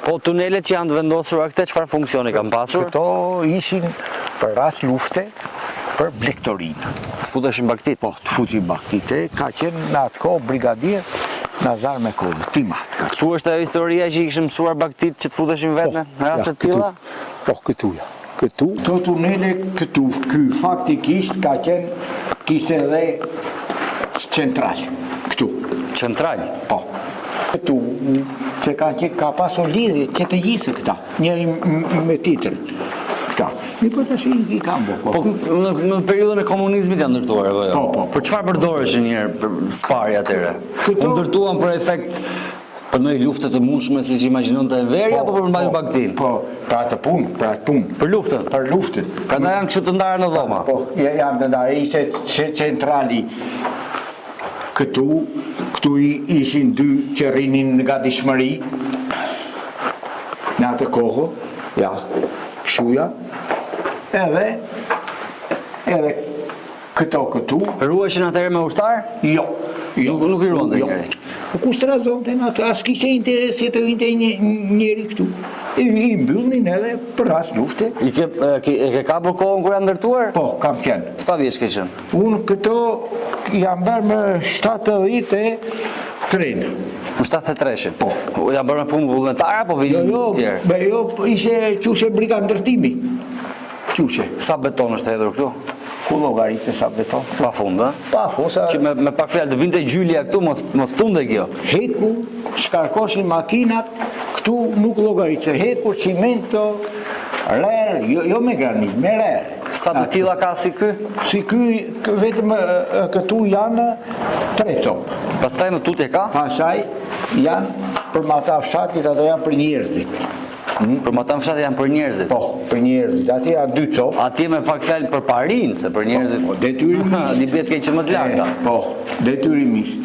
Po tunelet që janë të vendosura këte, çfarë funksioni kanë pasur? Këto ishin për rast lufte, për blektorinë. Të futeshin baktit? Po, të futin baktite, ka qenë në atë kohë brigadier Nazar Mekolli, timat. Këtu është ajo historia që i kishim mësuar baktit që të futeshin vetë në rastet tilla? Po, këtu ja. Këtu, këto tunele këtu, ky faktikisht ka qenë, kishte edhe central, këtu. Central? Po. Këtu, që ka pasur lidhje që të gjithë këta, njëri me titër. Këta. Mi po të shi i kam bo. Po, në periudhën e komunizmit janë ndërtuar, apo jo? Po. Për çfarë përdoreshin njëherë për sparja atyre? U ndërtuan për efekt për në lufte të mundshme si që imagjinon të Enveri, apo për mbajtur baktin? Po, për atë punë. Për luftën? Për luftën. Pra da janë kështu të ndarë në dhoma? Po, janë të ndarë, ishte centrali këtu ishin dy që rrinin nga dishmëri, në atë kohë, ja, këshuja, edhe këtu. Ruheshin atëherë me ushtar? Jo. Nuk i ruan të njëri? Ku strazonte në atë, as kishte interes që të vinte njëri këtu. I mbyllnin edhe për rast lufte. E ke kapur kohën kur janë ndërtuar? Po, kam qenë. Sa vjeç ke qenë? Unë këto jam bërë më 73. Në 73-shin? Po. Jam bërë me punë vullnetare, apo vinin tjerë? Jo, ishe qushe briga ndërtimi. Qushe. Sa beton është hedhur këtu? Ku llogaritë sa beton? Pa fund, ë? Pa fosa. Që me pak fjalë të vinte gjylja këtu, mos tunde kjo. Heku, shkarkoshin makinat, këtu nuk llogaritë. Heku, cimento, rer, jo me granit, me rer. Sa të tilla ka si ky? Si ky, vetëm këtu janë 3 copë. Pastaj më tutje ka? Pastaj janë për mata fshatit, ato janë për njerëzit. Për mata fshatit janë për njerëzit? Po, për njerëzit. Atje janë 2 copë. Atje me pak fjalë për parinë, se për njerëzit... Po, detyrimisht. Një bjetë ke që më të larta. Po, detyrimisht.